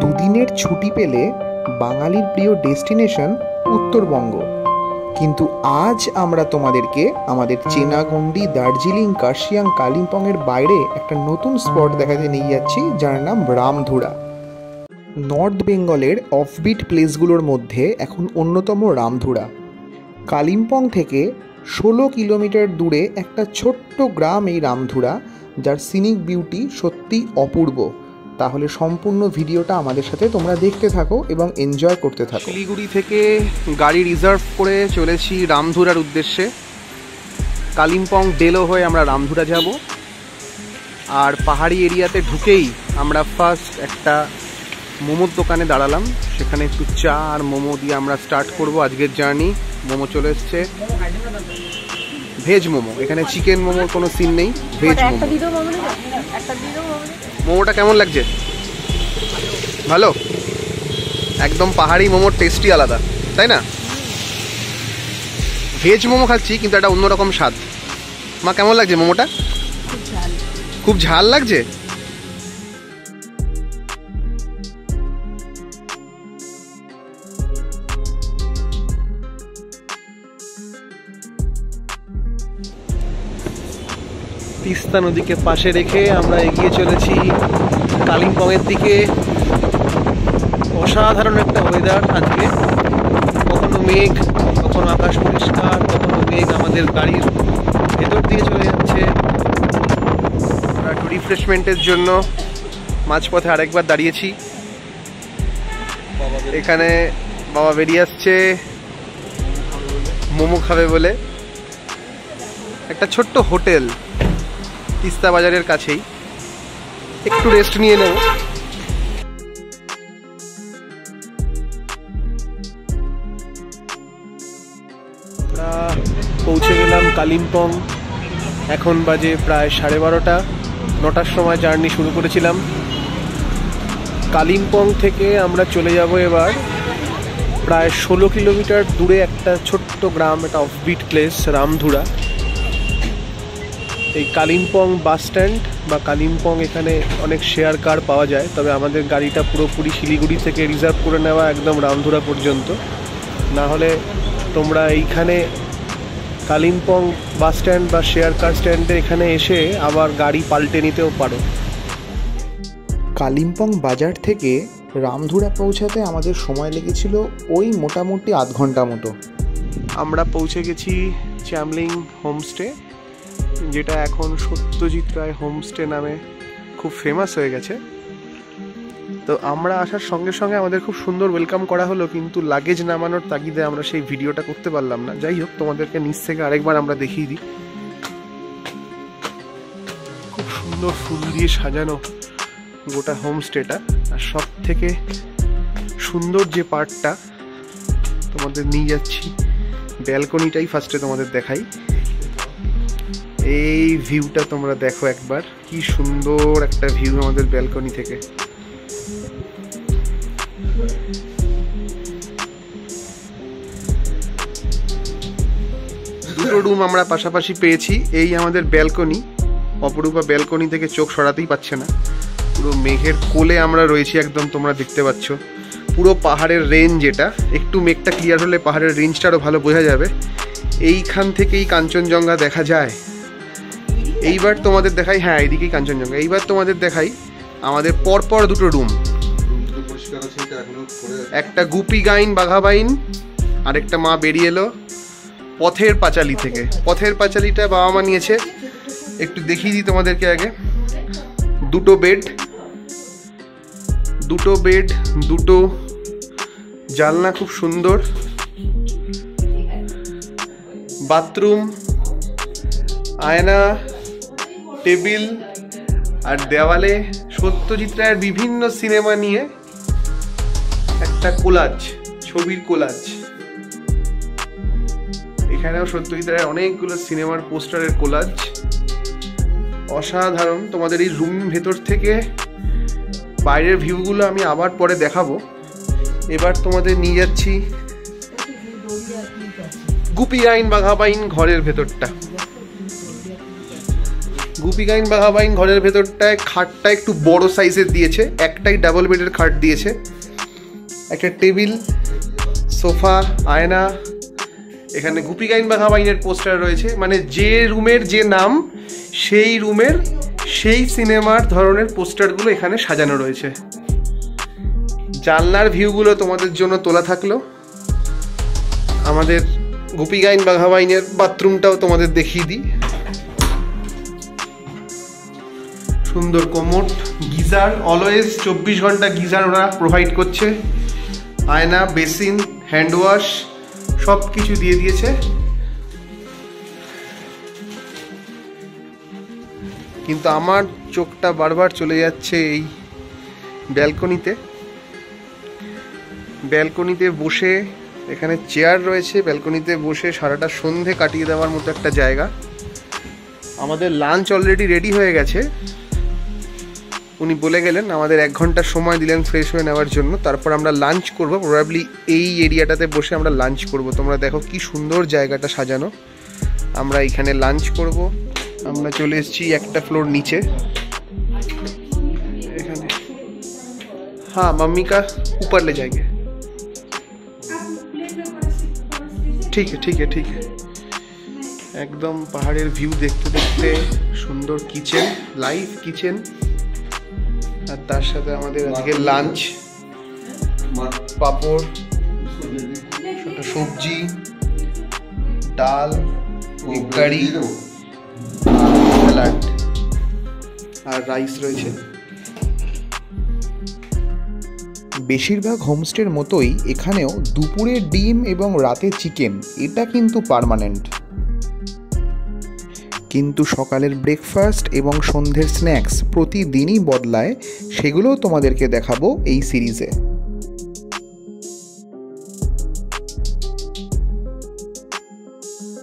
দুদিনের ছুটি পেলে বাঙালির প্রিয় ডেস্টিনেশন উত্তরবঙ্গ, কিন্তু আজ আমরা তোমাদেরকে আমাদের চেনাগন্ডি, দার্জিলিং, কার্শিয়াং, কালিম্পংয়ের বাইরে একটা নতুন স্পট দেখাতে নিয়ে যাচ্ছি, যার নাম রামধুরা। নর্থ বেঙ্গলের অফবিট প্লেসগুলোর মধ্যে এখন অন্যতম রামধুরা। কালিম্পং থেকে 16 কিলোমিটার দূরে একটা ছোট্ট গ্রাম এই রামধুরা, যার সিনিক বিউটি সত্যি অপূর্ব। তাহলে সম্পূর্ণ ভিডিওটা আমাদের সাথে তোমরা দেখতে থাকো এবং এনজয় করতে থাকো। শিলিগুড়ি থেকে গাড়ি রিজার্ভ করে চলেছি রামধুরার উদ্দেশ্যে। কালিম্পং ডেলো হয়ে আমরা রামধুরা যাব। আর পাহাড়ি এরিয়াতে ঢুকেই আমরা ফার্স্ট একটা মোমোর দোকানে দাঁড়ালাম। সেখানে একটু চা আর মোমো দিয়ে আমরা স্টার্ট করব আজকের জার্নি। মোমো চলে এসছে, ভেজ মোমো। এখানে চিকেন মোমোর কোনো সিন নেই, ভেজ মোমো। মোমোটা কেমন লাগছে? ভালো, একদম পাহাড়ি মোমোর টেস্টই আলাদা, তাই না? ভেজ মোমো খাচ্ছি কিন্তু একটা অন্যরকম স্বাদ। মা, কেমন লাগছে মোমোটা? খুব ঝাল লাগছে। তিস্তা নদীকে পাশে রেখে আমরা এগিয়ে চলেছি কালিম্পংয়ের দিকে। অসাধারণ একটা ওয়েদার আজকে, কখনো মেঘ, কখনো আকাশ পরিষ্কার, কখনো মেঘ আমাদের গাড়ির ভেতর দিয়ে চলে যাচ্ছে। আমরা একটু রিফ্রেশমেন্টের জন্য মাঝপথে আরেকবার দাঁড়িয়েছি। এখানে বাবা বেরিয়ে আসছে মোমো খাবে বলে। একটা ছোট্ট হোটেল তিস্তা বাজারের কাছেই, একটু রেস্ট নিয়ে নেব। আমরা পৌঁছে গেলাম কালিম্পং। এখন বাজে প্রায় 12:30। 9টার সময় জার্নি শুরু করেছিলাম। কালিম্পং থেকে আমরা চলে যাব এবার প্রায় 16 কিলোমিটার দূরে একটা ছোট্ট গ্রাম, একটা অফবিট প্লেস, রামধুরা। এই কালিম্পং বাস স্ট্যান্ড বা কালিম্পং, এখানে অনেক শেয়ার কার পাওয়া যায়, তবে আমাদের গাড়িটা পুরোপুরি শিলিগুড়ি থেকে রিজার্ভ করে নেওয়া একদম রামধুরা পর্যন্ত। না হলে তোমরা এইখানে কালিম্পং বাস স্ট্যান্ড বা শেয়ার কার স্ট্যান্ডে এখানে এসে আবার গাড়ি পাল্টে নিতেও পারো। কালিম্পং বাজার থেকে রামধুরা পৌঁছাতে আমাদের সময় লেগেছিল ওই মোটামুটি আধ ঘন্টা মতো। আমরা পৌঁছে গেছি চ্যামলিং হোমস্টে, যেটা এখন সত্যজিৎ রায় হোমস্টে নামে খুব ফেমাস হয়ে গেছে। তো আমরা আসার সঙ্গে সঙ্গে আমাদের খুব সুন্দর ওয়েলকাম করা হলো, কিন্তু লাগেজ নামানোর তাগিদে আমরা সেই ভিডিওটা করতে পারলাম না। যাই হোক, তোমাদেরকে নিচ থেকে আরেকবার আমরা দেখিয়ে দিই। খুব সুন্দর ফুল দিয়ে সাজানো গোটা হোমস্টেটা। আর সব থেকে সুন্দর যে পার্টটা তোমাদের নিয়ে যাচ্ছি, ব্যালকনিটাই ফার্স্টে তোমাদের দেখাই। এই ভিউটা তোমরা দেখো একবার, কি সুন্দর একটা ভিউ আমাদের ব্যালকনি থেকে। দুটো রুম আমরা পাশাপাশি পেয়েছি। এই আমাদের ব্যালকনি, অপরূপা ব্যালকনি থেকে চোখ সরাতেই পাচ্ছে না। পুরো মেঘের কোলে আমরা রয়েছি একদম, তোমরা দেখতে পাচ্ছ পুরো পাহাড়ের রেঞ্জ। এটা একটু মেঘটা ক্লিয়ার হলে পাহাড়ের রেঞ্জটা আরও ভালো বোঝা যাবে। এইখান থেকেই কাঞ্চনজঙ্ঘা দেখা যায়। এইবার তোমাদের দেখাই, হ্যাঁ এইদিকেই কাঞ্চনজঙ্ঘা। এইবার তোমাদের দেখাই আমাদের পরপর দুটো রুম, একটা গুপি গাইন, বাঘা বাইন, আরেকটা মা বেরিয়ে এলো পথের পাঁচালি থেকে। পথের পাঁচালিটা বাবা মা নিয়েছে, একটু দেখিয়ে দিই তোমাদেরকে আগে। দুটো বেড, দুটো জানলা, খুব সুন্দর বাথরুম, আয়না, টেবিল, আর দেওয়ালে সত্যজিৎ রায়ের বিভিন্ন সিনেমা নিয়ে একটা কোলাজ, ছবির কোলাজ। এখানেও সত্যজিৎ রায়ের অনেকগুলো সিনেমার পোস্টারের কোলাজ। অসাধারণ। তোমাদের এই রুম ভেতর থেকে বাইরের ভিউগুলো আমি আবার পরে দেখাবো। এবার তোমাদের নিয়ে যাচ্ছি গুপি গাইন, বাঘা বাইন ঘরের ভেতরটা। গুপিগাইন বাঘাবাইন ঘরের ভেতরটায় খাটটা একটু বড় সাইজের দিয়েছে, একটাই ডাবল বেডের খাট দিয়েছে, একটা টেবিল, সোফা, আয়না। এখানে গুপিগাইন বাঘাবাইনের পোস্টার রয়েছে, মানে যে রুমের যে নাম সেই রুমের সেই সিনেমার ধরনের পোস্টারগুলো এখানে সাজানো রয়েছে। জানলার ভিউগুলো তোমাদের জন্য তোলা থাকলো। আমাদের গুপিগাইন বাঘাবাইনের বাথরুমটাও তোমাদের দেখিয়ে দিই। সুন্দর কোমোড, গিজার, অলওয়েজ 24 ঘন্টা গিজার ওরা প্রোভাইড করছে। আয়না, বেসিন, হ্যান্ড ওয়াশ সব কিছু দিয়ে দিয়েছে। কিন্তু আমার চোখটা বারবার চলে যাচ্ছে এই ব্যালকনিতে। ব্যালকনিতে বসে, এখানে চেয়ার রয়েছে, ব্যালকনিতে বসে সারাটা সন্ধে কাটিয়ে দেওয়ার মতো একটা জায়গা। আমাদের লাঞ্চ অলরেডি রেডি হয়ে গেছে। উনি বলে গেলেন, আমাদের 1 ঘন্টার সময় দিলেন ফ্রেশ হয়ে নেওয়ার জন্য। তারপর আমরা লাঞ্চ করব, প্রবাবলি এই এরিয়াটাতে বসে আমরা লাঞ্চ করব। তোমরা দেখো কি সুন্দর জায়গাটা সাজানো। আমরা এখানে লাঞ্চ করব। আমরা চলে এসেছি একটা ফ্লোর নিচে। এখানে হ্যাঁ, मम्मी का ऊपर ले जाएंगे। ठीक है ठीक है ठीक है। একদম পাহাড়ের ভিউ দেখতে দেখতে সুন্দর কিচেন, লাইভ কিচেন, আর তার সাথে আমাদের আজকে লাঞ্চ, পাপড়, ছোট সবজি, ডাল, এগ কারি, স্যালাড আর রাইস রয়েছে। বেশিরভাগ হোমস্টের মতোই এখানেও দুপুরে ডিম এবং রাতে চিকেন, এটা কিন্তু পার্মানেন্ট। কিন্তু সকালের ব্রেকফাস্ট এবং সন্ধ্যের স্ন্যাক্স প্রতিদিনই বদলায়, সেগুলোও তোমাদেরকে দেখাবো এই সিরিজে।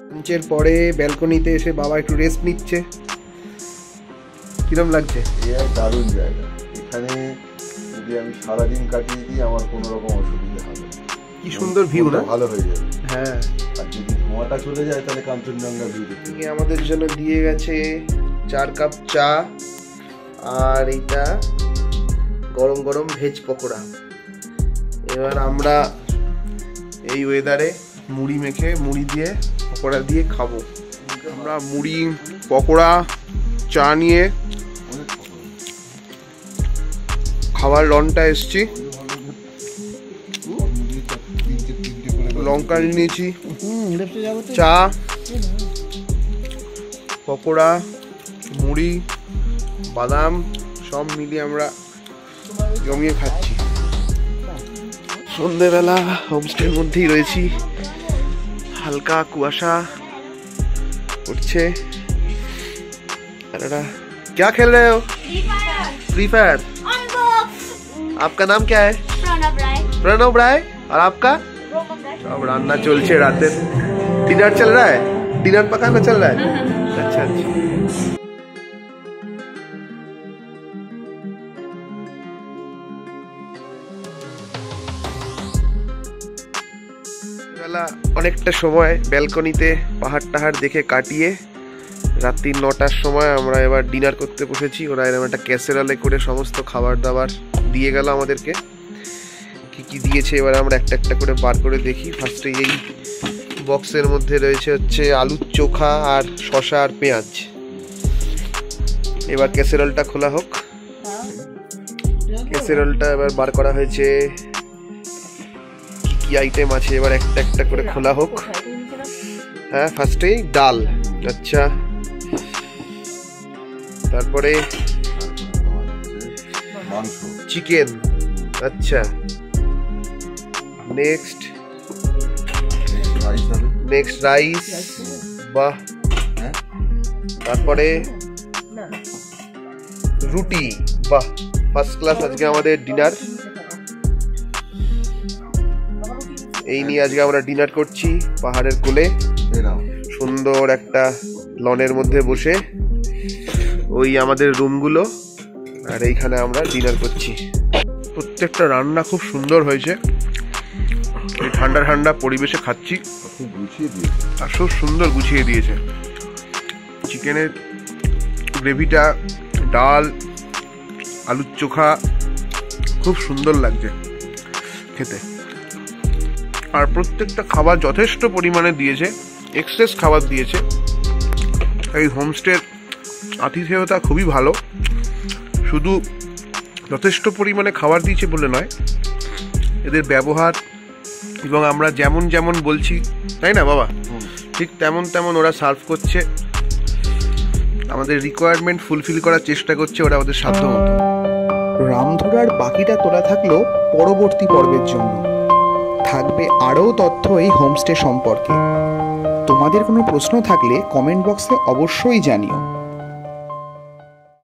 লাঞ্চের পরে ব্যালকনিতে এসে বাবা একটু রেস্ট নিচ্ছে। কিরম লাগছে? দারুণ জায়গা। এখানে যদি আমি সারাদিন কাটিয়ে দিই আমার কোনো রকম অসুবিধা হবে না। কি সুন্দর ভিউ না? ভালো হয়ে যাবে। হ্যাঁ, আর যদি ধোঁয়াটা চলে যায় তাহলে কাঞ্চনজঙ্ঘা ভিউ দেখতে। আমাদের জন্য দিয়ে গেছে 4 কাপ চা, আর এইটা গরম গরম ভেজ পকোড়া। এবার আমরা এই ওয়েদারে মুড়ি মেখে, মুড়ি দিয়ে পকোড়া দিয়ে খাবো। আমরা মুড়ি, পকোড়া, চা নিয়ে খাবার লনটা এসছি। লঙ্কা নিয়েছি, চা, পকোড়া, মুড়ি, বাদাম সব মিলিয়ে আমরা জমিয়ে খাচ্ছি। সন্ধ্যেবেলা হোমস্টের মধ্যেই রয়েছি, হালকা কুয়াশা পড়ছে। क्या खेल रहे हो? Free fire. आपका नाम क्या है? प्रणव राय। और आपका? अब रान्ना चलছে রাতে। डिनर चल रहा है? डिनर पकाना चल रहा है? अच्छा अच्छा। বেলা অনেকটা সময় ব্যালকনিতে পাহাড় টাহাড় দেখে কাটিয়ে রাত্রি 9টার সময় আমরা এবার ডিনার করতে বসেছি। ওরা এরকম একটা ক্যাসেরলে করে সমস্ত খাবার দাবার দিয়ে গেল আমাদেরকে। কি কি দিয়েছে এবার আমরা একটা একটা করে বার করে দেখি। ফার্স্টে এই বক্সের মধ্যে রয়েছে হচ্ছে আলুর চোখা আর শসা আর পেঁয়াজ। এবার ক্যাসেরলটা খোলা হোক। ক্যাসেরলটা এবার বার করা হয়েছে, কি কি আইটেম আছে এবার একটা একটা করে খোলা হোক। হ্যাঁ, ফার্স্টেই ডাল, আচ্ছা, তারপরে চিকেন, আচ্ছা, নেক্সট রাইস, বাহ, তারপরে রুটি, বাহ, ফার্স্ট ক্লাস আজকে আমাদের ডিনার। এই নিয়ে আজকে আমরা ডিনার করছি পাহাড়ের কোলে, সুন্দর একটা লনের মধ্যে বসে। ওই আমাদের রুমগুলো, আর এইখানে আমরা ডিনার করছি। প্রত্যেকটা রান্না খুব সুন্দর হয়েছে। ঠান্ডা ঠান্ডা পরিবেশে খাচ্ছি, খুব গুছিয়ে দিয়েছে আর খুব সুন্দর গুছিয়ে দিয়েছে। চিকেনের গ্রেভিটা, ডাল, আলুর চোখা খুব সুন্দর লাগছে খেতে। আর প্রত্যেকটা খাবার যথেষ্ট পরিমাণে দিয়েছে, এক্সেস খাবার দিয়েছে। এই হোমস্টের আতিথেয়তা খুবই ভালো। শুধু যথেষ্ট পরিমাণে খাবার দিয়েছে বলে নয়, এদের ব্যবহার এবং আমরা যেমন যেমন বলছি, তাই না বাবা, ঠিক তেমন তেমন ওরা সার্ভ করছে। আমাদের রিকোয়ারমেন্ট ফুলফিল করার চেষ্টা করছে ওরা ওদের সাধ্য মতো। রামধুরার বাকিটা তোলা থাকলো পরবর্তী পর্বের জন্য। থাকবে আরও তথ্য এই হোমস্টে সম্পর্কে। তোমাদের কোনো প্রশ্ন থাকলে কমেন্ট বক্সে অবশ্যই জানিও।